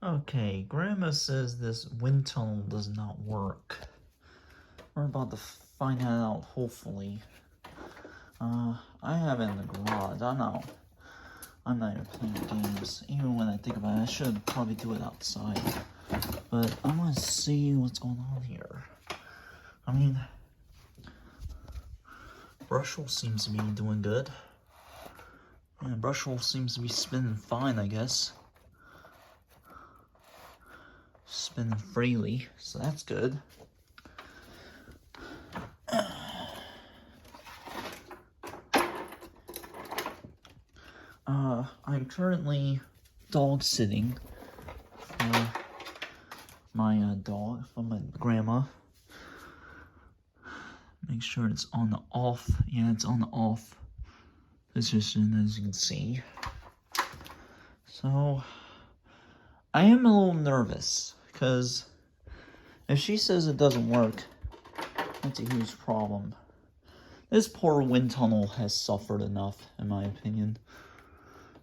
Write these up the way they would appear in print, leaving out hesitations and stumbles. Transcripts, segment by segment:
Okay, Grandma says this wind tunnel does not work. We're about to find that out, hopefully. I have it in the garage. I'm not even playing games. Even when I think about it, I should probably do it outside. But I want to see what's going on here. I mean, Brushel seems to be doing good. And Brushel seems to be spinning fine, I guess. Spinning freely, so that's good. I'm currently dog sitting for my dog, for my grandma. Make sure it's on the off. Yeah, it's on the off position, as you can see. So, I am a little nervous, because if she says it doesn't work, that's a huge problem. This poor wind tunnel has suffered enough, in my opinion.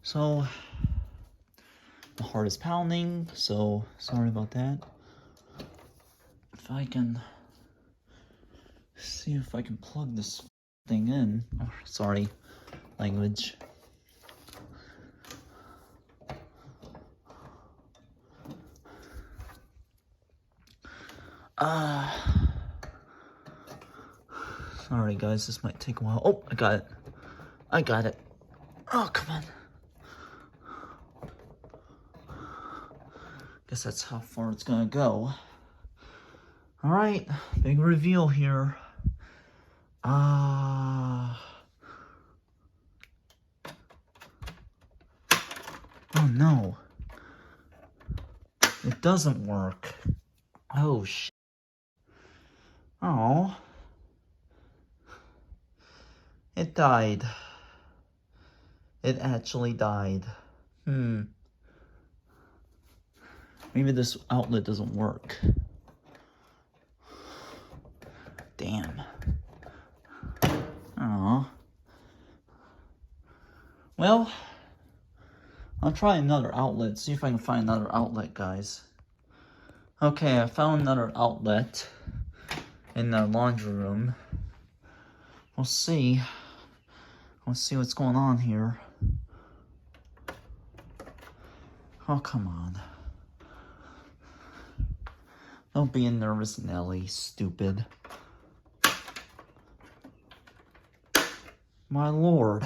So, my heart is pounding, so sorry about that. If I can see if I can plug this thing in. Oh, sorry, language. Sorry guys, this might take a while. Oh, I got it. I got it. Oh, come on. Guess that's how far it's gonna go. Alright, big reveal here. Oh no. It doesn't work. Oh shit. Oh. It died. It actually died. Maybe this outlet doesn't work. Damn. Oh. Well, I'll try another outlet, see if I can find another outlet, guys. Okay, I found another outlet in the laundry room. We'll see. We'll see what's going on here. Oh, come on. Don't be a nervous Nelly, stupid. My lord.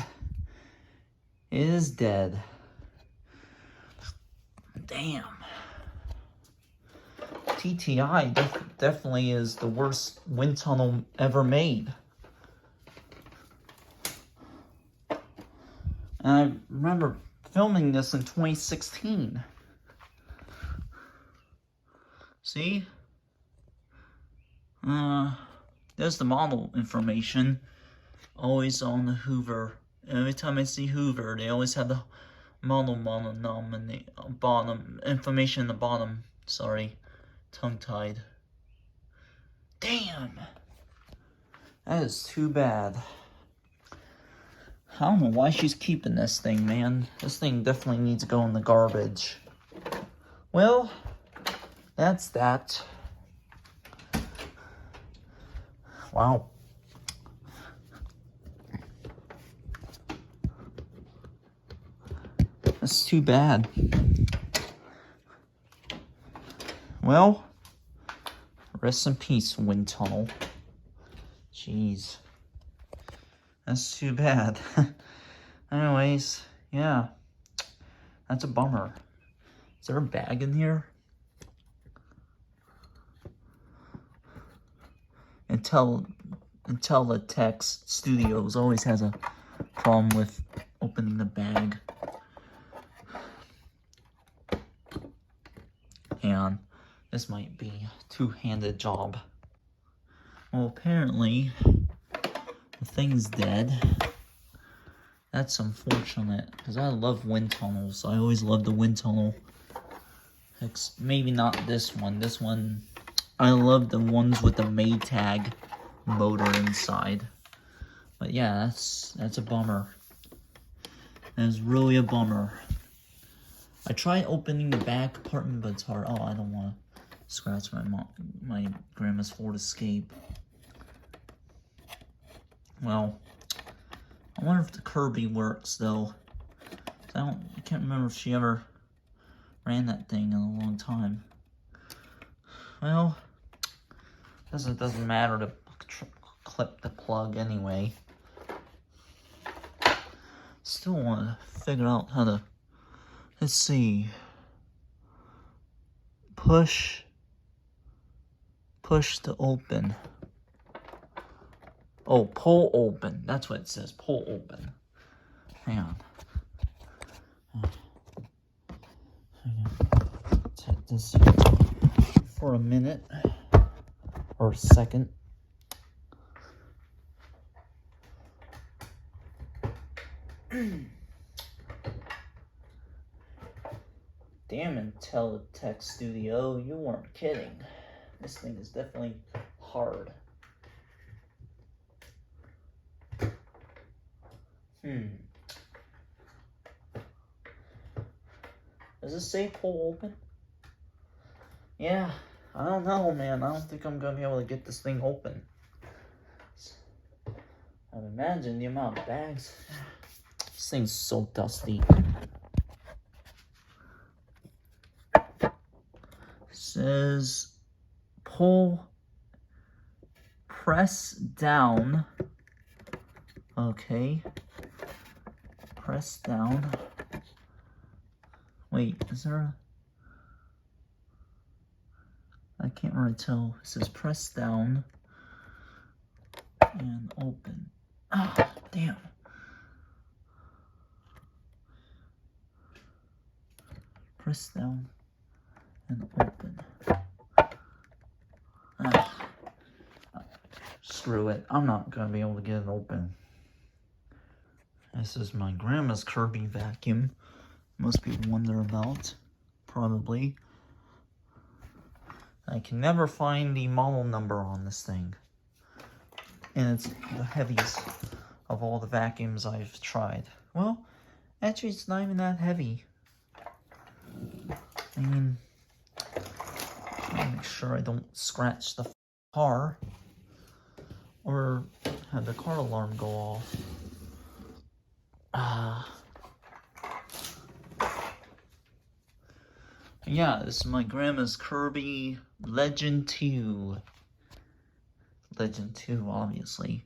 It is dead. Damn. TTI definitely is the worst wind tunnel ever made. And I remember filming this in 2016. See? There's the model information. Always on the Hoover. Every time I see Hoover, they always have the model bottom information in the bottom. Sorry, tongue-tied. Damn, that is too bad. I don't know why she's keeping this thing, man. This thing definitely needs to go in the garbage. Well, that's that. Wow. That's too bad. Well, rest in peace, wind tunnel. Jeez. That's too bad. Anyways, yeah. That's a bummer. Is there a bag in here? Teletext Studios always has a problem with opening the bag. And this might be a two-handed job. Well, apparently the thing's dead. That's unfortunate, because I love wind tunnels. I always loved the wind tunnel. Maybe not this one. This one, I love the ones with the Maytag motor inside. But yeah, that's a bummer. That's really a bummer. I tried opening the back compartment, but it's hard. Oh, I don't want to scratch my grandma's Ford Escape. Well, I wonder if the Kirby works though. I can't remember if she ever ran that thing in a long time. Well, it doesn't matter to clip the plug anyway. Still want to figure out how to. Let's see. Push to open. Oh, pull open. That's what it says. Pull open. Hang on. Set this for a minute or a second. Damn Intelitech Studio, you weren't kidding. This thing is definitely hard. Does it say pull open? Yeah, I don't know, man. I don't think I'm gonna be able to get this thing open. I'd imagine the amount of bags. This thing's so dusty. Says press down. Okay. Press down. Wait, is there a... I can't really tell. It says press down and open. Ah, damn. Press down and open. Screw it. I'm not going to be able to get it open. This is my grandma's Kirby vacuum. Most people wonder about. Probably. I can never find the model number on this thing. And it's the heaviest of all the vacuums I've tried. Well, actually it's not even that heavy. I mean, I'll make sure I don't scratch the car or have the car alarm go off. Yeah, this is my grandma's Kirby Legend 2. Legend 2, obviously.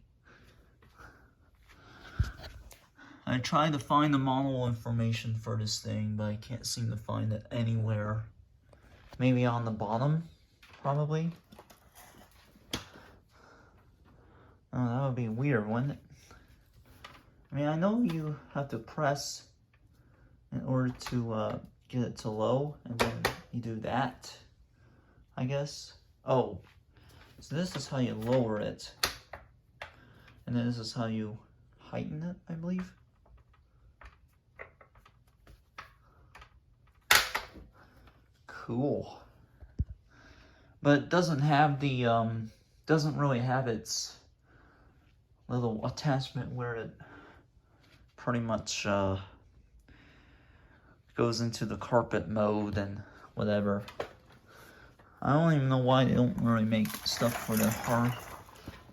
I tried to find the model information for this thing, but I can't seem to find it anywhere. Maybe on the bottom, probably. Oh, that would be weird, wouldn't it? I mean, I know you have to press in order to get it to low, and then you do that, I guess. Oh, so this is how you lower it. And then this is how you heighten it, I believe. Cool. But it doesn't have the, doesn't really have its little attachment where it pretty much goes into the carpet mode and whatever. I don't even know why they don't really make stuff for the hard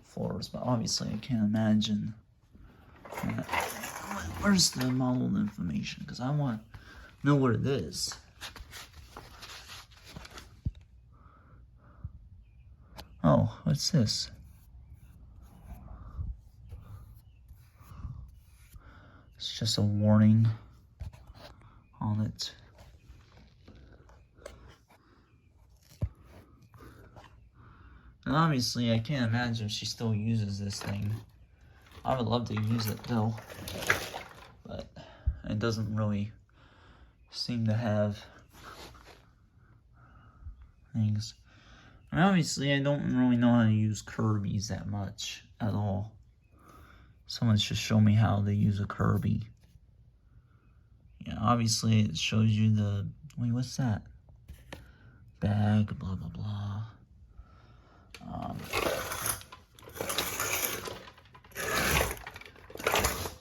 floors, but obviously I can't imagine that. Where's the model information? Because I want to know what it is. Oh, what's this? It's just a warning on it. And obviously, I can't imagine she still uses this thing. I would love to use it though, but it doesn't really seem to have things. And obviously, I don't really know how to use Kirby's that much at all. Someone should show me how to use a Kirby. Yeah, obviously it shows you the... Wait, what's that? Bag, blah, blah, blah.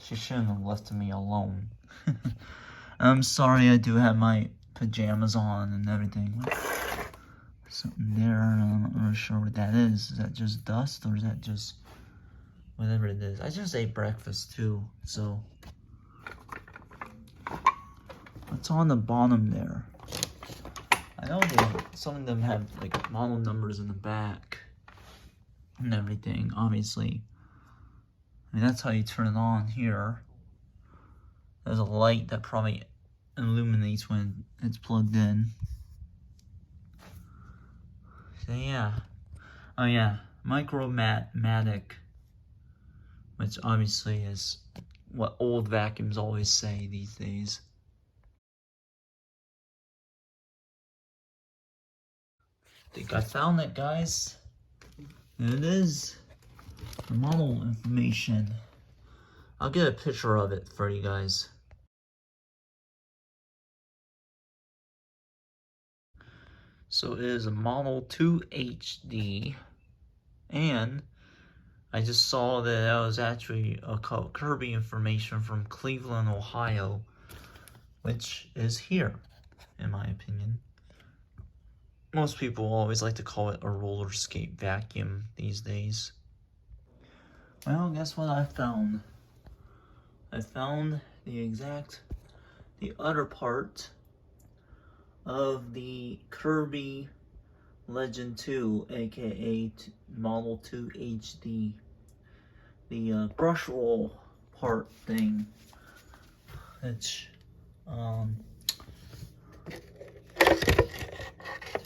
She shouldn't have left me alone. I'm sorry, I do have my pajamas on and everything. Something there, I'm not really sure what that is. Is that just dust or is that just whatever it is? I just ate breakfast too, so. What's on the bottom there? I know some of them have like model numbers in the back and everything, obviously. I mean, that's how you turn it on here. There's a light that probably illuminates when it's plugged in. So yeah. Oh yeah, Micromatic, which obviously is what old vacuums always say these days. I think I found it, guys. There it is. The model information. I'll get a picture of it for you guys. So it is a Model 2 HD, and I just saw that that was actually a Kirby information from Cleveland, Ohio, which is here, in my opinion. Most people always like to call it a roller skate vacuum these days. Well, guess what I found? I found the other part of the Kirby Legend 2, aka Model 2 HD. The brush roll part thing, which, to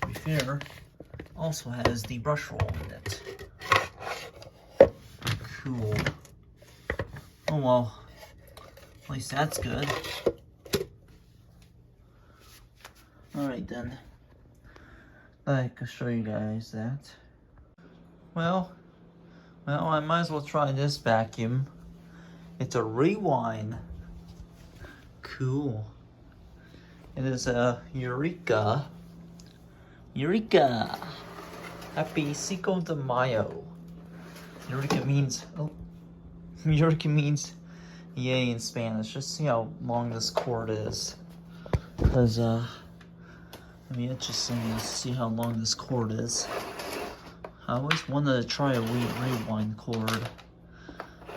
be fair, also has the brush roll in it. Cool. Oh well, at least that's good. Alright then, I can show you guys that. Well, I might as well try this vacuum. It's a rewind. Cool. It is a Eureka. Eureka! Happy Cinco de Mayo. Eureka means, Eureka means yay in Spanish. Just see how long this cord is. Because, it'd be interesting to see how long this cord is. I always wanted to try a rewind cord.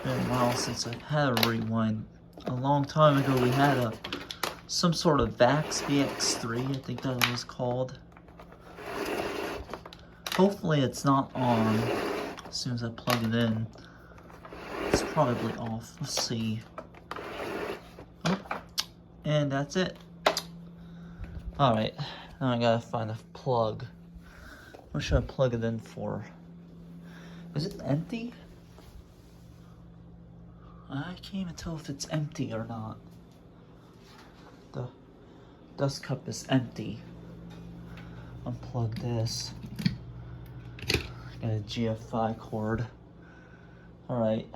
Been a while since I've had a rewind. A long time ago we had some sort of Vax VX3, I think that was called. Hopefully it's not on as soon as I plug it in. It's probably off. Let's see. Oh, and that's it. Alright, now I gotta find a plug. What should I plug it in for? Is it empty? I can't even tell if it's empty or not. The dust cup is empty. Unplug this. Got a GFI cord. Alright.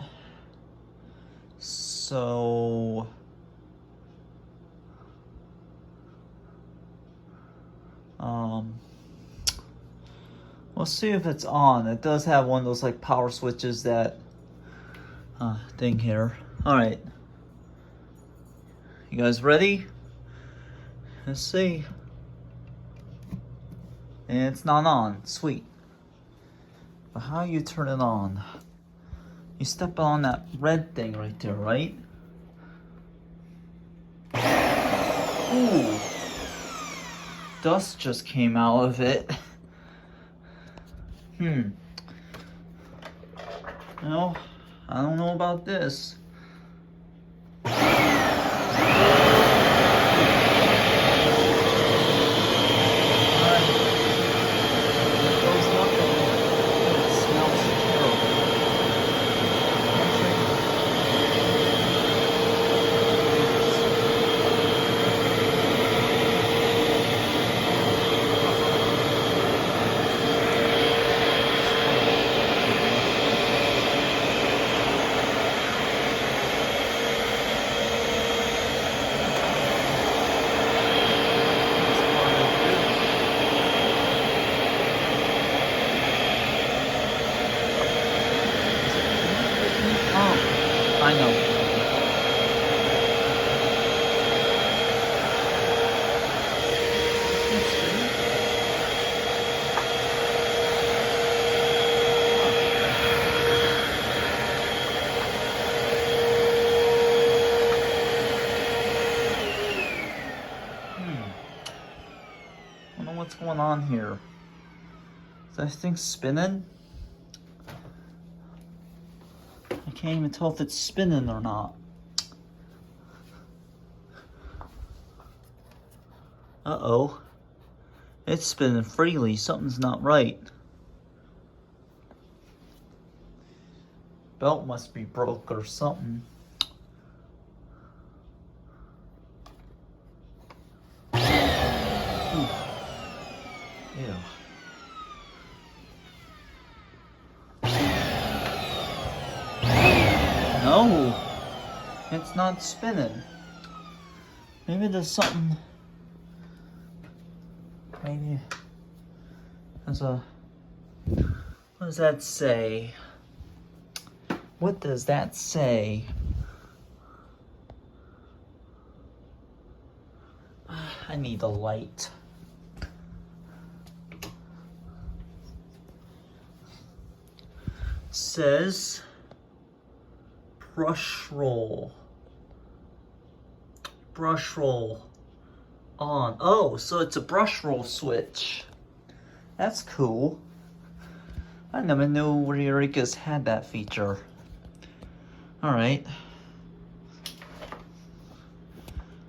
So... We'll see if it's on. It does have one of those like power switches that thing here. Alright. You guys ready? Let's see. And it's not on. Sweet. But how you turn it on? You step on that red thing right there, right? Ooh. Dust just came out of it. Well, I don't know about this. what's going on here. Is that thing spinning? I can't even tell if it's spinning or not. Uh-oh. It's spinning freely. Something's not right. Belt must be broke or something. Oof. Ew. No, it's not spinning. Maybe there's something. Maybe there's a. What does that say? What does that say? I need a light. It says brush roll. Brush roll on. Oh, so it's a brush roll switch. That's cool. I never knew Eureka's had that feature. Alright.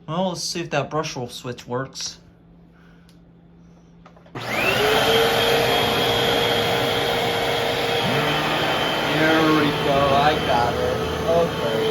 Well, let's see if that brush roll switch works. There we go, I got it. Okay.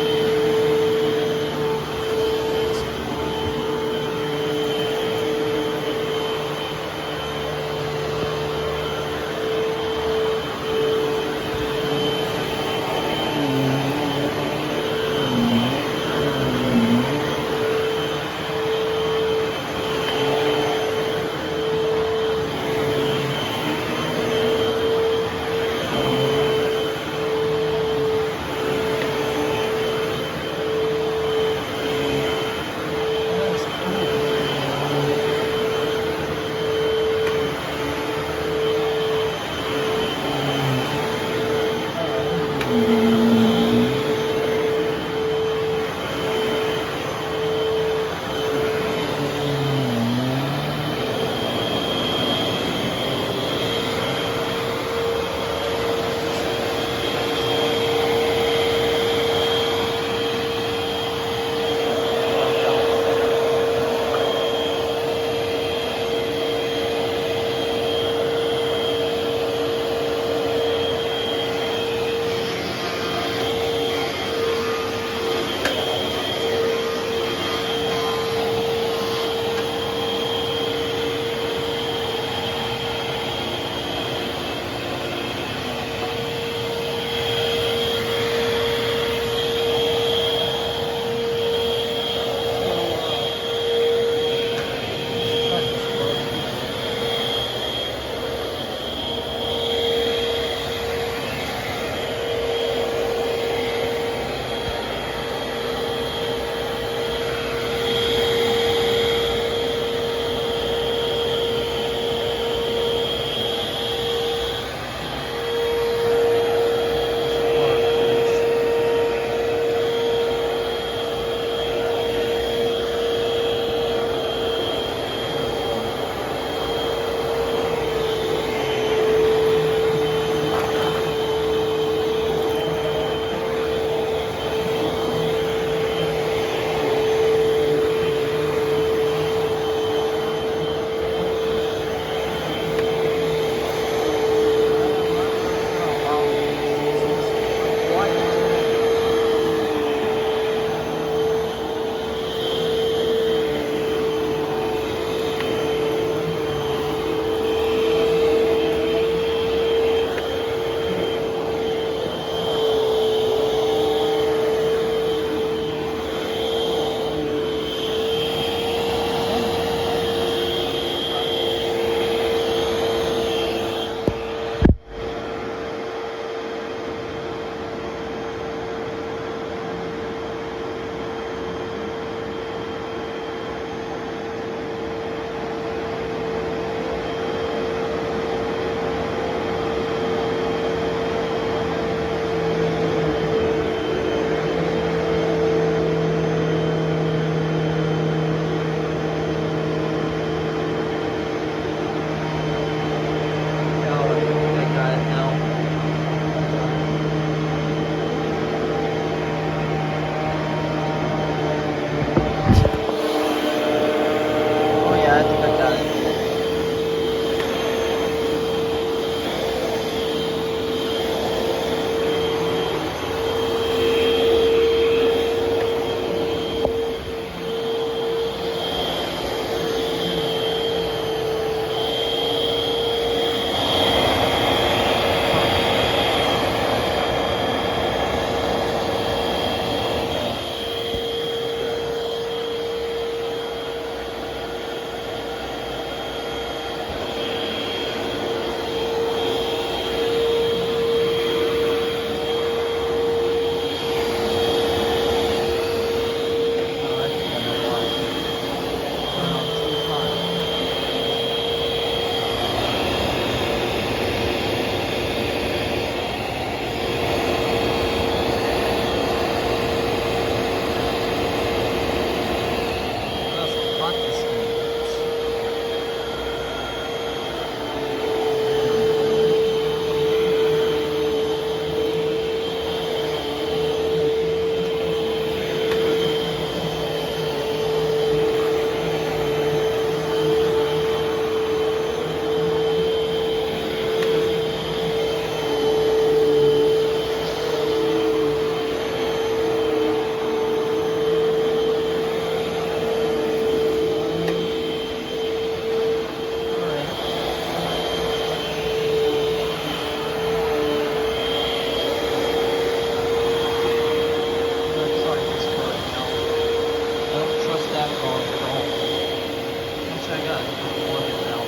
plug it now.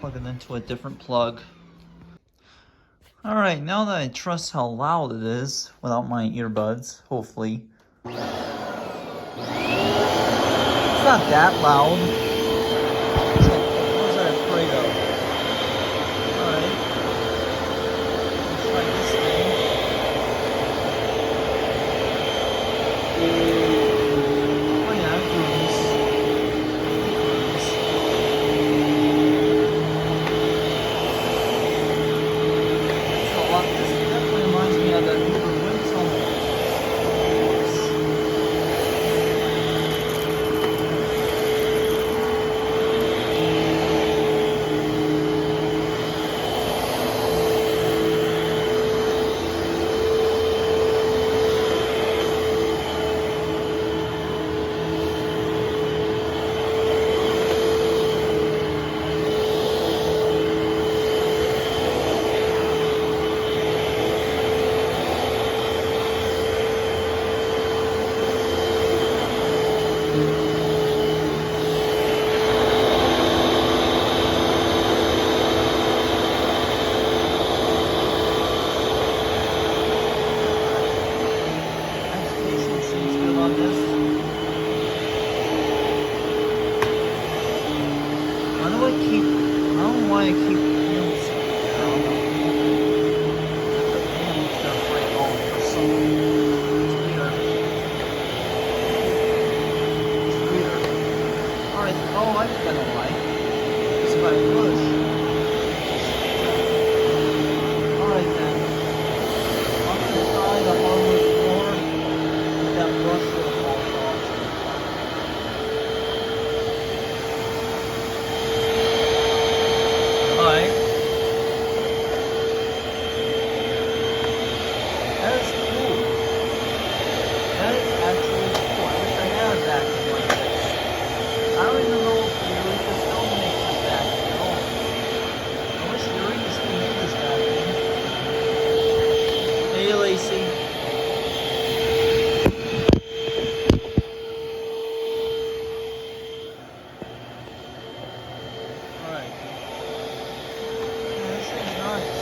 Plug it into a different plug. Alright, now that I trust how loud it is without my earbuds, hopefully. It's not that loud. It's like the ones that I'm afraid of. Alright. Let's try this thing. Oh yeah, it grooves. This definitely reminds me of that Hoover Windtunnel. Why I keep feeling something. I don't know. The panels are afraid all for something. It's weird. It's weird. Alright, oh, I think I know why. It's if I push. Alright then. I'm gonna try the hardwood floor with that brush will fall off. Alright. That is cool. That is actually cool. I wish I had a vacuum like this. I don't even know if the Eureka still makes this vacuum at all. I wish the Eureka still made this vacuum. Hey, Lacey. Alright. This is nice.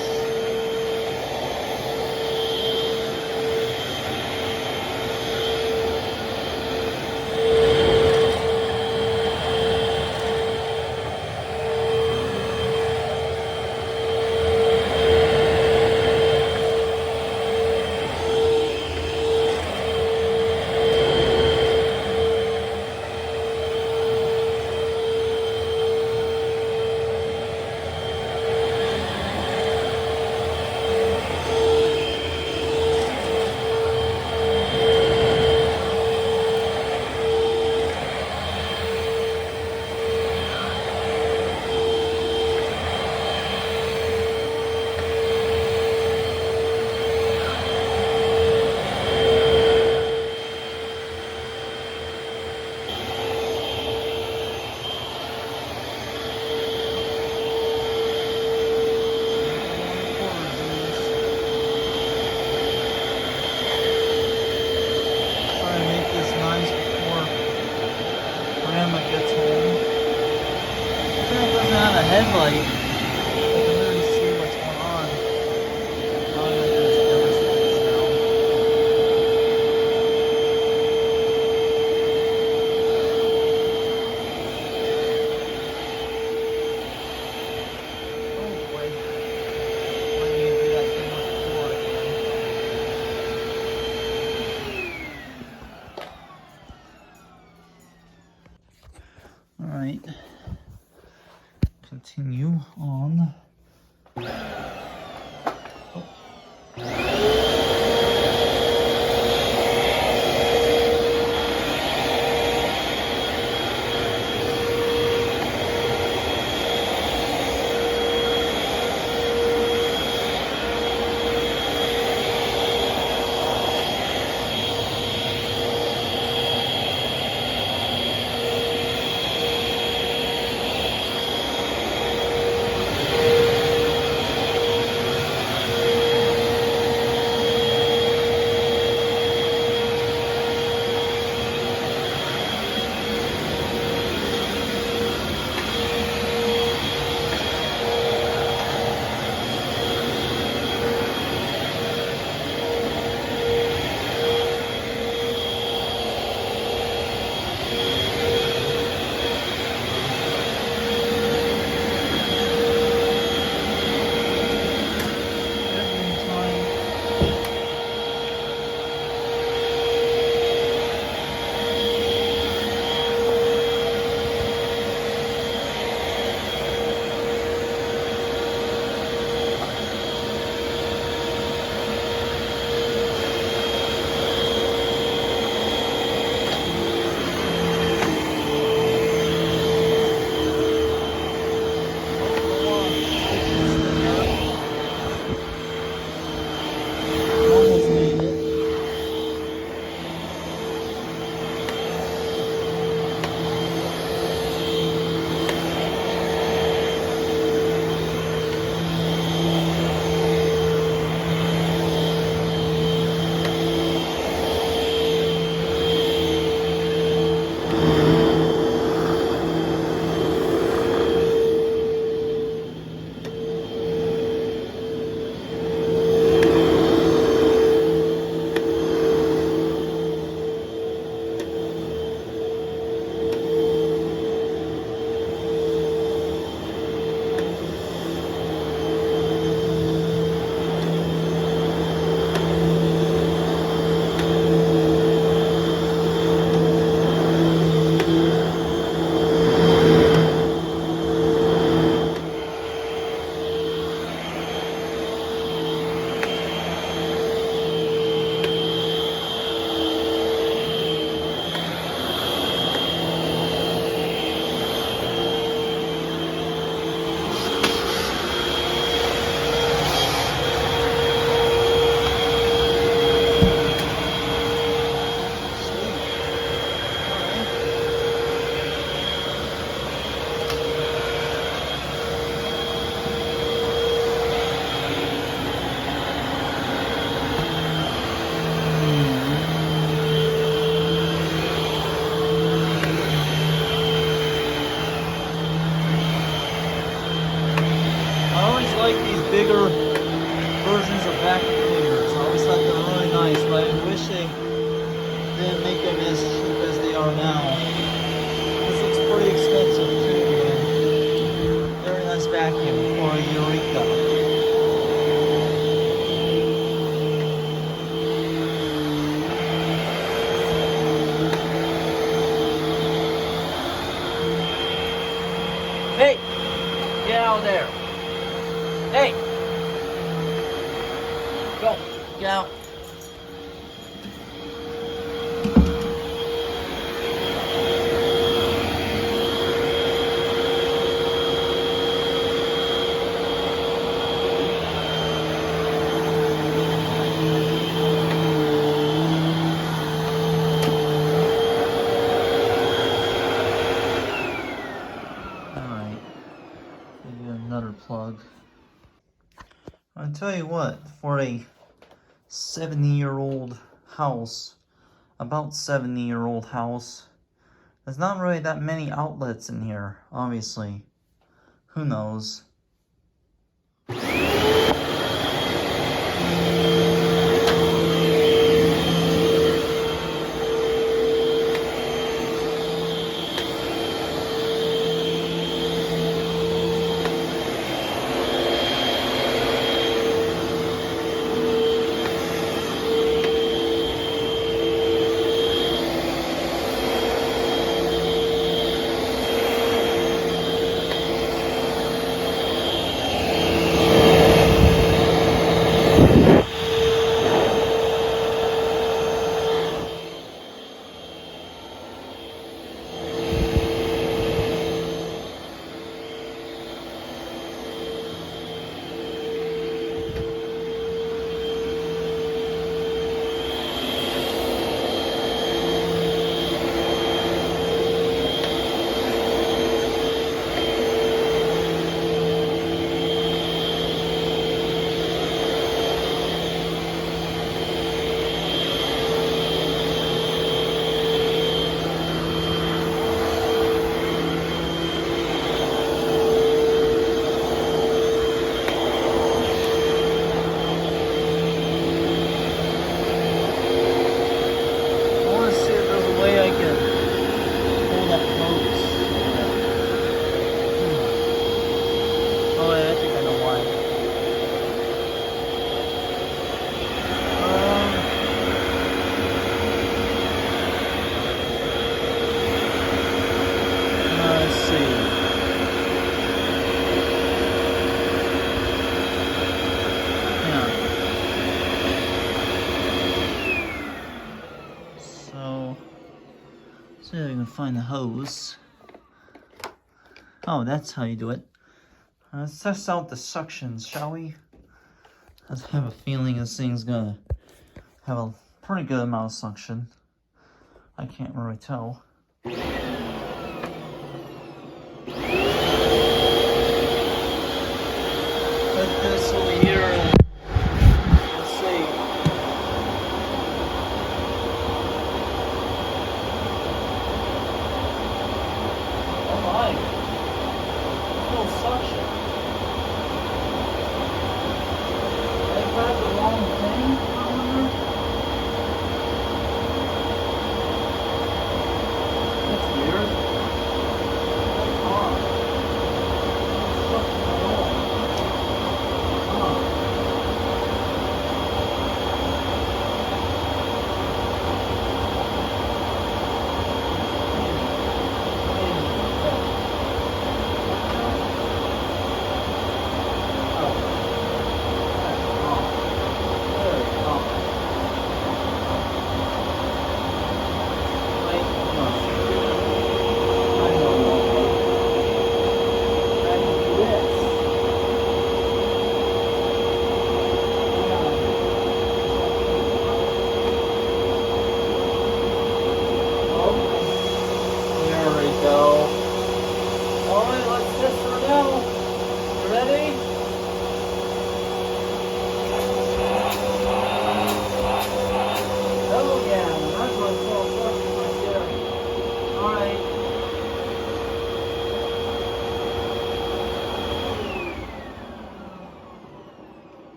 Gets home. Even if it doesn't have a headlight, you can really see what's going on. Probably like there's ever slows down. Oh boy. Might need to do that thing with the floor again. Alright. Continue on. didn't make them as cheap as they are now. This looks pretty expensive too, man. Very nice vacuum for a Eureka. Hey! Get out of there! Hey! Go! Get out! Plug. I'll tell you what, for a 70-year-old house, about 70-year-old house, there's not really that many outlets in here, obviously. Who knows? See if I can find the hose. Oh, that's how you do it. Let's test out the suctions, shall we? I have a feeling this thing's gonna have a pretty good amount of suction. I can't really tell. Put this over here and let's see. Oh my, no suction. I grabbed the wrong thing, I wonder. That's weird. Suction at all.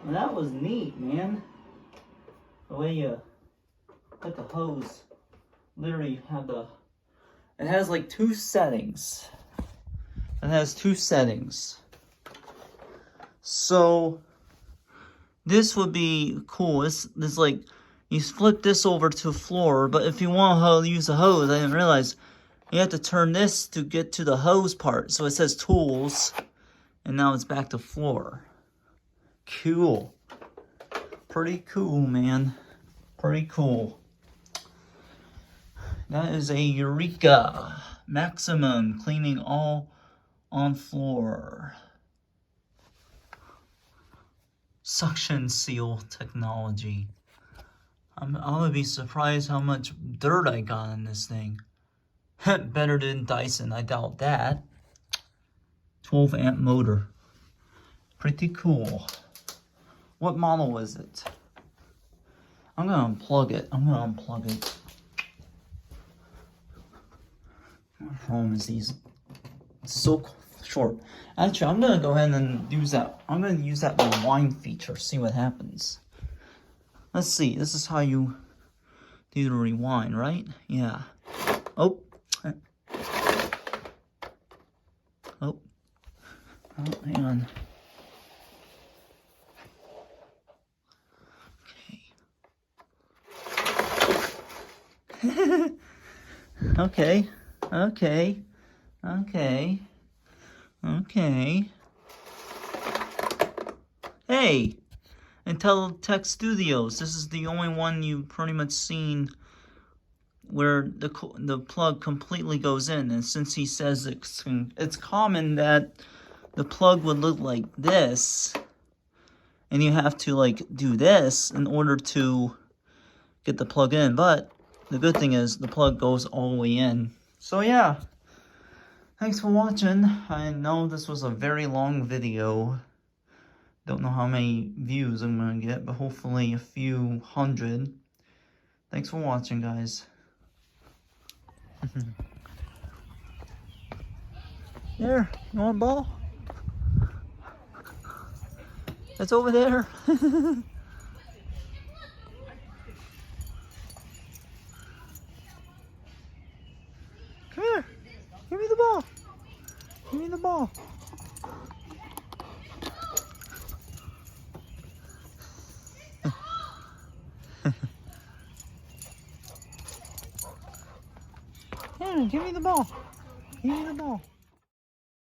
That was neat, man. The way you put the hose literally have the, it has like two settings. It has two settings. So this would be cool. This like, you flip this over to floor, but if you want to use a hose, I didn't realize, you have to turn this to get to the hose part. So it says tools, and now it's back to floor. Cool. Pretty cool, man. Pretty cool. That is a Eureka. Maximum cleaning all on floor. Suction seal technology. I'm gonna be surprised how much dirt I got in this thing. Better than Dyson, I doubt that. 12 amp motor. Pretty cool. What model is it? I'm gonna unplug it. What wrong is these? It's so short. Actually, I'm gonna go ahead and use that. I'm gonna use that rewind feature. See what happens. Let's see. This is how you do the rewind, right? Yeah. Oh. Oh. Oh, hang on. Okay. Okay. Okay. Okay. Hey! Intelitech Studios. This is the only one you've pretty much seen where the plug completely goes in. And since he says it's common that the plug would look like this, and you have to like do this in order to get the plug in. But the good thing is the plug goes all the way in. So yeah, thanks for watching. I know this was a very long video. Don't know how many views I'm gonna get, but hopefully a few hundred. Thanks for watching, guys. There, you want a ball? It's over there. Come here. Give me the ball. Give me the ball. Give me the ball. Give me the ball.